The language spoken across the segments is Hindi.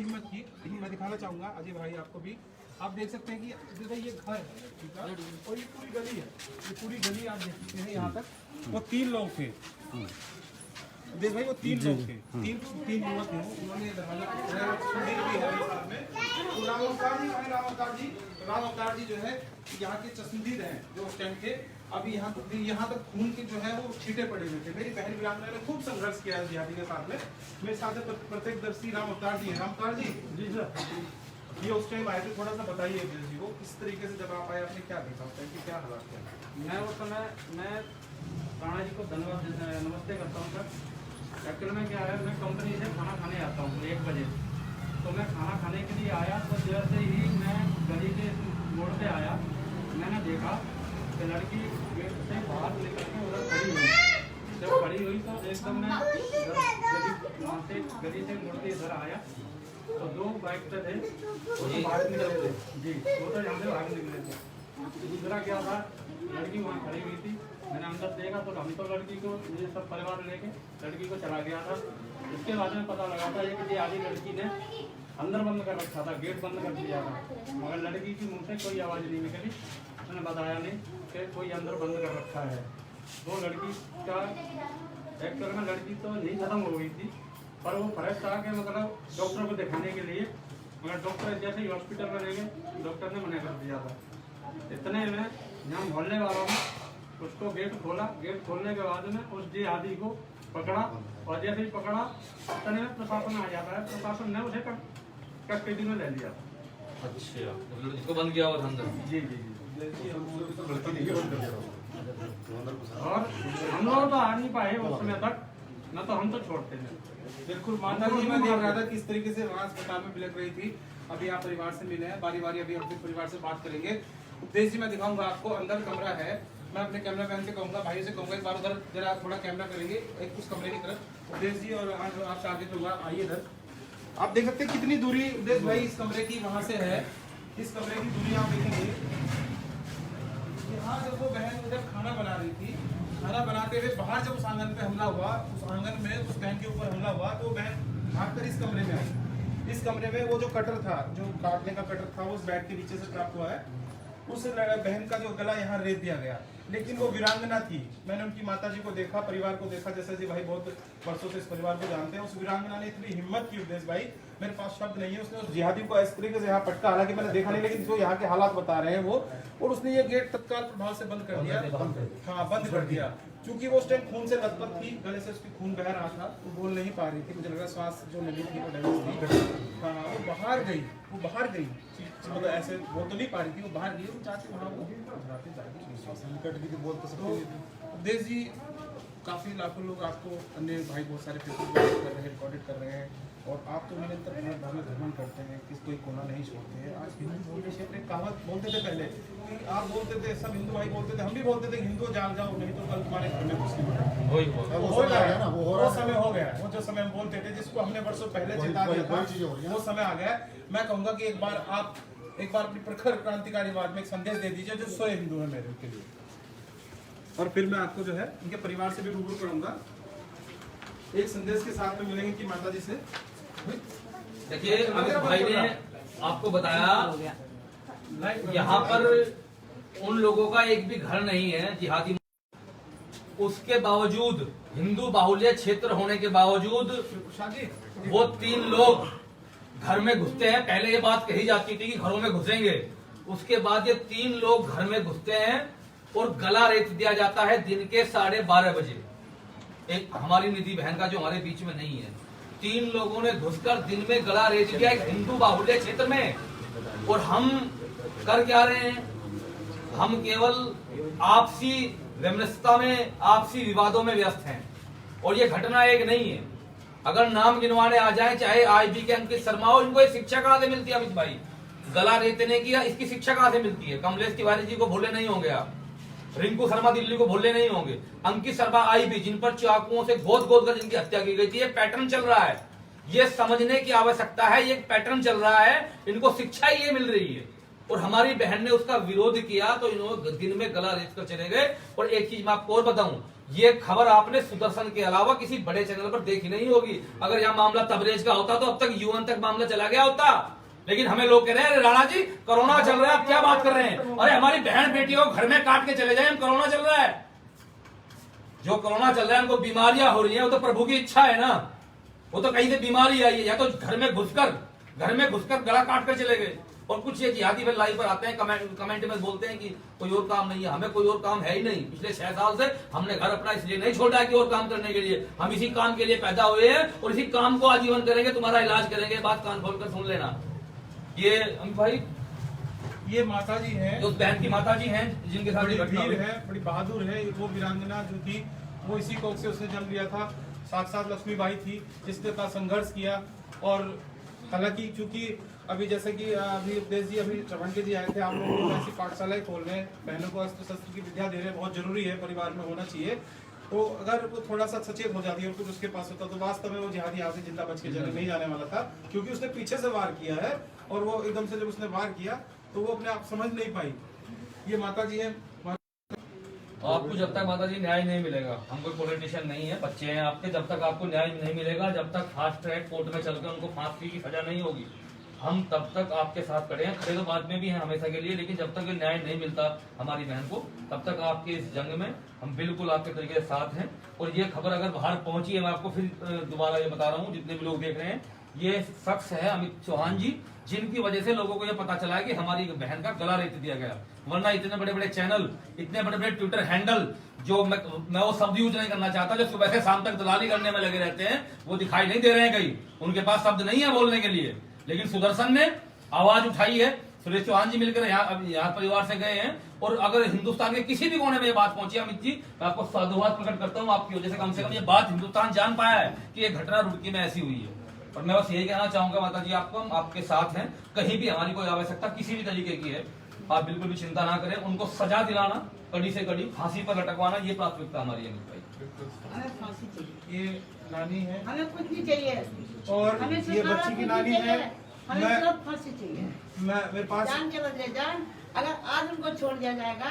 इतनी हिम्मत की, मैं दिखाना चाहूँगा अजय भाई आपको भी। आप देख सकते हैं कि भाई ये घर है, ठीक है, और ये पूरी गली है, ये पूरी गली आप देख सकते हैं यहाँ तक। वो 3 लोग थे, देख भाई वो 3 लोग थे, तीन युवक हैं, उन्होंने मंदिर भी है साथ में। तो राम अवतार जी जो है यहाँ के चश्मदीद हैं, जो उस टाइम के। अभी यहाँ तक खून के जो है वो छींटे पड़े हुए थे। मेरी बहन वीरांगना ने खूब संघर्ष किया है जिहादी के साथ में। मेरे साथ प्रत्यक्षदर्शी राम अवतार जी हैं। राम अवतार जी सर, ये उस टाइम आए थे, थोड़ा सा बताइए जी को, किस तरीके से जब आप आए आपने क्या देखा, उस टाइम की क्या हालात थे? मैं उस समय राणा जी को धन्यवाद नमस्ते करता हूँ सर। एक्चुअल में क्या है, मैं कंपनी से खाना खाने आता हूँ 1 बजे। तो मैं खाना खाने के लिए आया, तो जैसे ही मैं गली के मोड़ पे आया, मैंने देखा कि लड़की गेट से बाहर निकल के उधर खड़ी हुई। जब खड़ी हुई तो एकदम मैं वहाँ से गली से मुड़ के इधर आया, तो 2 बाइक पे थे, वो तो भाग निकले थे जी, वो तो यहाँ से भाग निकले थे। दूसरा क्या था, लड़की वहाँ खड़ी हुई थी, मैंने अंदर देखा तो हम तो लड़की को, ये सब परिवार लेके लड़की को चला गया था। उसके बाद में पता लगा था कि आधी लड़की ने अंदर बंद कर रखा था, गेट बंद कर दिया था, मगर लड़की की मुँह से कोई आवाज़ नहीं निकली। उसने बताया नहीं कि कोई अंदर बंद कर रखा है। वो लड़की का एक्चुअल में लड़की तो नहीं खत्म हो गई थी, पर वो फ्रेश था कि मतलब डॉक्टर को दिखाने के लिए, मगर डॉक्टर जैसे ही हॉस्पिटल में ले गए, डॉक्टर ने मना कर दिया था। इतने में यहाँ मोहल्ले वालों ने उसको गेट खोला। गेट खोलने के बाद में उस जिहादी को पकड़ा, और जैसे ही पकड़ा इतने में प्रशासन आ जाता है, प्रशासन ने उसे कस्टडी में ले लिया। अच्छा, मतलब इसको बंद किया हुआ था अंदर? जी। और हम लोग तो आ नहीं पाए उस समय तक, न तो हम तो छोड़ते हैं। बिल्कुल माता जी, मैं देख रहा था किस तरीके से वहाँ अस्पताल में बिलक रही थी। अभी आप परिवार से मिले हैं, बारी बारी अभी अपने परिवार से बात करेंगे। उपदेश जी, मैं दिखाऊंगा आपको, अंदर कमरा है। मैं अपने कैमरा मैन से कहूंगा, भाई से कहूंगा, एक बार उधर जरा थोड़ा कैमरा करेंगे, एक उस कमरे की तरफ। उपदेश जी और आपसे आगे कहूंगा, आइए इधर। आप देख सकते हैं कितनी दूरी उपदेश भाई इस कमरे की वहाँ से है। इस कमरे की दूरी आप देखेंगे। यहाँ जब वो बहन उधर खाना बना रही थी, खाना बनाते हुए बाहर जब उस आंगन पे हमला हुआ, उस आंगन में उस बहन के ऊपर हमला हुआ, तो बहन भागकर इस कमरे में आई। इस कमरे में वो जो कटर था, जो काटने का कटर था, वो उस बेड के नीचे से प्राप्त हुआ है। उस बहन का जो गला यहाँ रेत दिया गया, लेकिन वो वीरांगना थी। मैंने उनकी माताजी को देखा, परिवार को देखा, जैसे जी भाई बहुत वर्षों से इस परिवार को जानते हैं। उस वीरांगना ने इतनी हिम्मत की, उपदेश भाई मेरे पास शब्द नहीं है, उसने उस जिहादी को इस तरीके से यहाँ पटका, हालांकि मैंने देखा नहीं, लेकिन जो यहाँ के हालात बता रहे हैं वो, और उसने ये गेट तत्काल प्रभाव से बंद कर दिया। हाँ, बंद कर दिया, क्योंकि वो उस टाइम खून से लथपथ थी, गले से उसकी खून बह रहा था, वो बोल नहीं पा रही थी, मुझे लगा श्वास जो लेनी थी वो डैमेज थी। हाँ, वो बाहर गई, मतलब ऐसे बोल तो नहीं पा रही थी, वो बाहर गई, वो चाहती वहाँ वो संकट भी बोल तो सकते। उपदेश जी, काफ़ी लाखों लोग आपको, अन्य भाई बहुत सारे फेसबुक कर रहे हैं, रिकॉर्डेड कर रहे हैं, और आप तो निरंतर भ्रमण करते हैं, किस कोई कोना नहीं छोड़ते हैं। आज हिंदू बोलने से अपने कहावत बोलते थे पहले, कि आप बोलते थे, सब हिंदू भाई बोलते थे, हम भी बोलते थे, हिंदू जान जाओ नहीं तो कल तुम्हारे घर में मुस्लिम हो जाए। वो समय हो गया, वो जो समय हम बोलते थे, जिसको हमने वर्षों पहले जिता दिया था, वो समय आ गया। मैं कहूँगा कि एक बार अपनी प्रखर क्रांतिकारी आवाज में एक संदेश दे दीजिए जो सोए हिंदू है मेरे के लिए, और फिर मैं आपको जो है उनके परिवार से भी रूबरू करूंगा। एक संदेश के साथ में मिलेंगे कि माता जी से। देखिए, अमित भाई ने आपको बताया, यहाँ पर उन लोगों का एक भी घर नहीं है जिहादी, उसके बावजूद, हिंदू बाहुल्य क्षेत्र होने के बावजूद वो 3 लोग घर में घुसते हैं। पहले ये बात कही जाती थी कि घरों में घुसेंगे, उसके बाद ये 3 लोग घर में घुसते हैं और गला रेत दिया जाता है दिन के 12:30 बजे। एक हमारी निधि बहन का जो हमारे बीच में नहीं है, 3 लोगों ने घुसकर दिन में गला रेत दिया एक हिंदू बाहुल्य क्षेत्र में। और हम कर क्या रहे हैं? हम केवल आपसी विमनस्यता में, आपसी विवादों में व्यस्त हैं। और ये घटना एक नहीं है, अगर नाम गिनवाने आ जाए, चाहे आईबी के अंकित शर्मा हो, इनको एक शिक्षा कहाँ से मिलती है अमित भाई? गला रेतने की इसकी शिक्षा कहाँ से मिलती है? कमलेश तिवारी जी को भूले नहीं होंगे आप, रिंकू शर्मा दिल्ली को भूले नहीं होंगे, अंकित शर्मा आईबी जिन पर चाकुओं से गोद कर जिनकी हत्या की गई थी। ये पैटर्न चल रहा है, ये समझने की आवश्यकता है, ये पैटर्न चल रहा है, इनको शिक्षा ये मिल रही है। और हमारी बहन ने उसका विरोध किया तो इन्होंने दिन में गला रेत कर चले गए। और एक चीज मैं आपको और बताऊं, ये खबर आपने सुदर्शन के अलावा किसी बड़े चैनल पर देखी नहीं होगी। अगर यह मामला तबरेज का होता तो अब तक यूएन तक मामला चला गया होता। लेकिन हमें लोग कह रहे हैं राणा जी कोरोना चल रहा है, आप क्या बात कर रहे हैं? अरे हमारी बहन बेटियों को घर में काट के चले जाए, हम कोरोना चल रहा है। जो कोरोना चल रहा है उनको बीमारियां हो रही है, वो तो प्रभु की इच्छा है ना। वो तो कहीं से बीमारी आई है, या तो घर में घुसकर गला काट कर चले गए। और कुछ ये जिहादी फिर लाइव पर आते हैं, कमेंट में बोलते हैं कि कोई और काम नहीं है। हमें कोई और काम है ही नहीं। पिछले 6 साल से हमने घर अपना इसलिए नहीं छोड़ा है कि और काम करने के लिए, हम इसी काम के लिए पैदा हुए हैं और इसी काम को आजीवन करेंगे। तुम्हारा इलाज करेंगे, बात कान खोलकर सुन लेना। ये अमित भाई, ये माता जी हैं, जो बहन की माता जी हैं, जिनके साथ बड़ी घटना हुई वीर है, बड़ी बहादुर है। वो वीरांगना जो थी वो इसी कोख से उसने जन्म लिया था। साक्षात लक्ष्मीबाई थी जिसने का संघर्ष किया। और हालांकि चूंकि अभी जैसे कि अभी उपदेश जी अभी चवंके जी आए थे, आप लोगों को ऐसी पाठशालाएं खोल रहे हैं, बहनों को अस्त्र शस्त्र की विद्या दे रहे हैं, बहुत जरूरी है, परिवार में होना चाहिए। तो अगर वो थोड़ा सा सचेत हो जाती है और कुछ उसके पास होता तो वास्तव में वो जिहादी यहाँ से जिंदा बच के जन्म नहीं जाने वाला था। क्योंकि उसने पीछे से वार किया है और वो एकदम से जब उसने वार किया तो वो अपने आप समझ नहीं पाई। ये माता जी है। आपको जब तक माता जी न्याय नहीं मिलेगा, हम कोई पॉलिटिशियन नहीं है, बच्चे हैं आपके, जब तक आपको न्याय नहीं मिलेगा, जब तक फास्ट ट्रैक कोर्ट में चलकर उनको फांसी की सजा नहीं होगी, हम तब तक आपके साथ खड़े हैं। खड़े तो बाद में भी हैं हमेशा के लिए, लेकिन जब तक ये न्याय नहीं मिलता हमारी बहन को, तब तक आपके इस जंग में हम बिल्कुल आपके तरीके से साथ हैं। और ये खबर अगर बाहर पहुंची है, मैं आपको फिर दोबारा ये बता रहा हूँ, जितने भी लोग देख रहे हैं, ये शख्स है अमित चौहान जी, जिनकी वजह से लोगों को ये पता चला है कि हमारी बहन का गला रेत दिया गया। वरना इतने बड़े बड़े चैनल, इतने बड़े बड़े ट्विटर हैंडल, जो मैं वो शब्द यूज नहीं करना चाहता, जो सुबह से शाम तक दलाली करने में लगे रहते हैं, वो दिखाई नहीं दे रहे हैं कहीं, उनके पास शब्द नहीं है बोलने के लिए। लेकिन सुदर्शन ने आवाज उठाई है, सुरेश चौहान जी मिलकर यहाँ परिवार से गए हैं। और अगर हिंदुस्तान के किसी भी कोने में ये बात पहुंची, अमित जी मैं आपको साधुवाद प्रकट करता हूँ आपकी वजह से, कम बात हिंदुस्तान जान पाया है कि ये घटना रुड़की में ऐसी हुई है। और मैं बस यही कहना चाहूंगा माता जी आपको, हम आपके साथ हैं। कहीं भी हमारी कोई आवश्यकता किसी भी तरीके की है, आप बिल्कुल भी चिंता ना करें। उनको सजा दिलाना, कड़ी से कड़ी फांसी पर लटकवाना, ये प्राथमिकता हमारी है। हमें फांसी चाहिए, ये नानी है हमें कुछ नहीं चाहिए, और हमें ये सरकार बच्ची की कुछ नानी नहीं है। चाहिए, हमें मैं सिर्फ फांसी चाहिए। मेरे पास जान के बदले जान। अगर आज उनको छोड़ दिया जाएगा,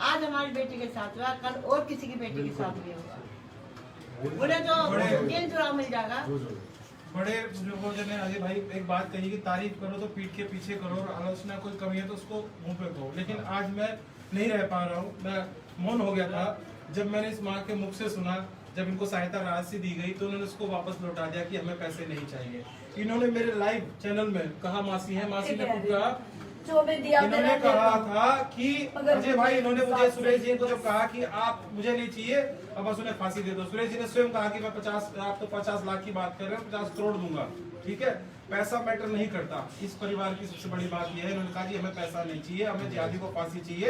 आज हमारी बेटी के साथ हुआ, कल और किसी की बेटी के साथ भी होगा। उन्हें तो जेल जुर्माना मिल जाएगा। बड़े बुजुर्गों ने अजय भाई एक बात कही कि तारीफ करो तो पीठ के पीछे करो, और आलोचना कोई कमी है तो उसको मुंह पे कहो। लेकिन आज मैं नहीं रह पा रहा हूँ, मैं मौन हो गया था जब मैंने इस माँ के मुख से सुना। जब इनको सहायता राशि दी गई तो उन्होंने उसको वापस लौटा दिया कि हमें पैसे नहीं चाहिए। इन्होंने मेरे लाइव चैनल में कहा मासी है, मासी ने खुद कहा, इन्होंने कहा था कि अजय भाई, इन्होंने मुझे सुरेश जी को जब कहा कि आप मुझे नहीं चाहिए, अब बस उन्हें फांसी दे दो। सुरेश जी ने स्वयं कहा कि मैं 50, आप तो 50 लाख की बात कर रहे हैं, 50 करोड़ दूंगा, ठीक है। पैसा मैटर नहीं करता। इस परिवार की सबसे बड़ी बात यह है, इन्होंने कहा कि हमें पैसा नहीं चाहिए, हमें जिहादी को फांसी चाहिए।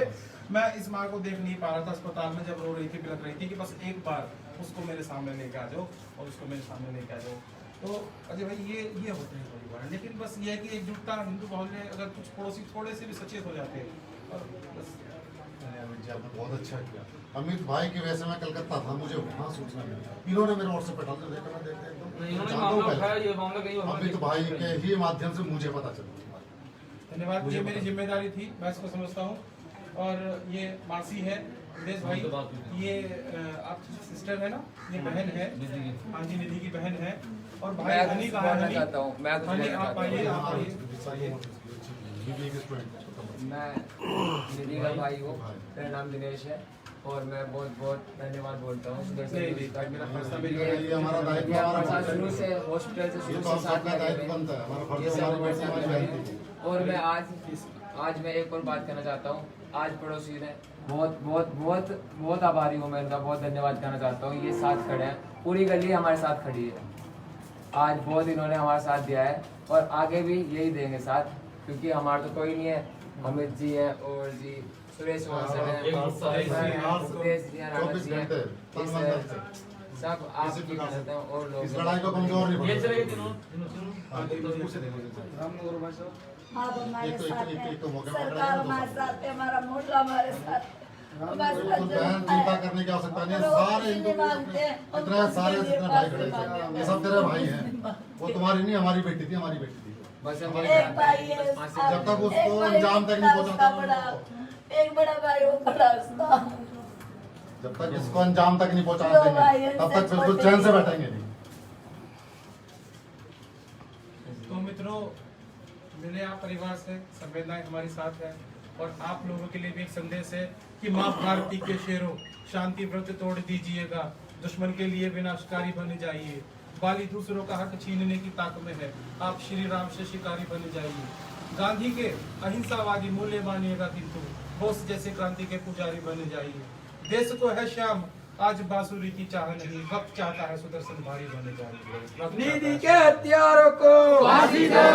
मैं इस माँ को देख नहीं पा रहा था अस्पताल में जब रो रही थी, बिलक रही थी कि बस एक बार उसको मेरे सामने लेके आ जाओ और उसको मेरे सामने लेके आ जाओ। तो अजय भाई ये होते हैं परिवार। लेकिन बस ये है कि एकजुटता, हिंदू मोहल्ले अगर कुछ पड़ोसी थोड़े से भी सचेत हो जाते हैं और बस। अमित जी आपने बहुत अच्छा किया। अमित भाई की वजह से मैं कलकत्ता था, मुझे वहाँ सूचना मिली, इन्होंने मेरे व्हाट्सएप पे डाल दिया, मैं देखते अमित भाई के ही माध्यम से मुझे पता चला। धन्यवाद, ये मेरी जिम्मेदारी थी, मैं इसको समझता हूँ। और ये मासी है देश भाई, ये आपकी सिस्टर है ना, ये बहन है, हाँ जी, निधि की बहन है। और भाई हनी कहा है, चाहता हूँ मैं कुछ हनी कहना आप चाहता आइए, हूँ। आप आइए। मैं निधि का भाई हूँ, मेरा नाम दिनेश है और मैं बहुत बहुत धन्यवाद बोलता हूँ सुदर्शन नहीं, न्यूज़ का। मेरा फैसला मेरी ये हमारा दायित्व, ये हमारे हमारा साथ शुरू से हॉस्पिटल से ये शुरू तो से हम साथ सबका दायित्व बनता है, हमारा फर्ज ये है, सब हमारी बेटी, हमारी हमारे बहन थी। और मैं आज मैं एक और बात कहना चाहता हूँ। आज पड़ोसी ने बहुत बहुत बहुत बहुत आभारी हूँ मैं इनका, बहुत धन्यवाद कहना चाहता हूँ। ये साथ खड़े हैं, पूरी गली हमारे साथ खड़ी है। आज बहुत इन्होंने हमारा साथ दिया है और आगे भी यही देंगे साथ, क्योंकि हमारा तो कोई नहीं है। अमित जी है और जी सुरेश वासन है, सुरेश जी हैं, राणा जी हैं, सब आपकी मदद है और लोग इस लड़ाई को कमजोर नहीं ये पड़ेगा। चलेगी तीनों। आप हमारे एक तो- साथ एक- हैं, एक तो मौके पर सरकार पकड़े, हमारे साथ है, हमारा मोहल्ला हमारे साथ हमारे साथ तो बहन जनता चिंता है। करने की आवश्यकता नहीं है, हम लोग सारे किसी हिंदू नहीं मानते हैं, हम इतने सारे किसी जितने के भाई पास खड़े नहीं मानते हैं, हैं। ये सब तेरे भाई हैं। वो तुम्हारी नहीं, हमारी बेटी थी, हमारी बेटी थी। बस हम एक भाई है जब तक उसको एक भाई अंजाम तक नहीं उसका पहुंचाता बड़ा, एक बड़ा भाई वो बड़ा उसका। जब तक इसको अंजाम तक नहीं पहुंचा दो भाई देंगे हैं, तब तक बिल्कुल छोटे चैन से हैं। बैठेंगे नहीं। तो मित्रों, मिले आप परिवार से, संवेदनाएं हमारे साथ है और आप लोगों के लिए भी एक संदेश है कि माँ भारती के शेरों, शांति व्रत तोड़ दीजिएगा, दुश्मन के लिए विनाशकारी बन जाइए, बाली दूसरों का हक छीनने की ताक में है, आप श्री राम से शिकारी बन जाइए, गांधी के अहिंसावादी मूल्य मानिएगा किंतु बोस जैसे क्रांति के पुजारी बन जाइए, देश को है श्याम आज बांसुरी की चाह नहीं, वक्त चाहता है सुदर्शन भारी बन जाइए। नीति के हत्यारों को फांसी दो।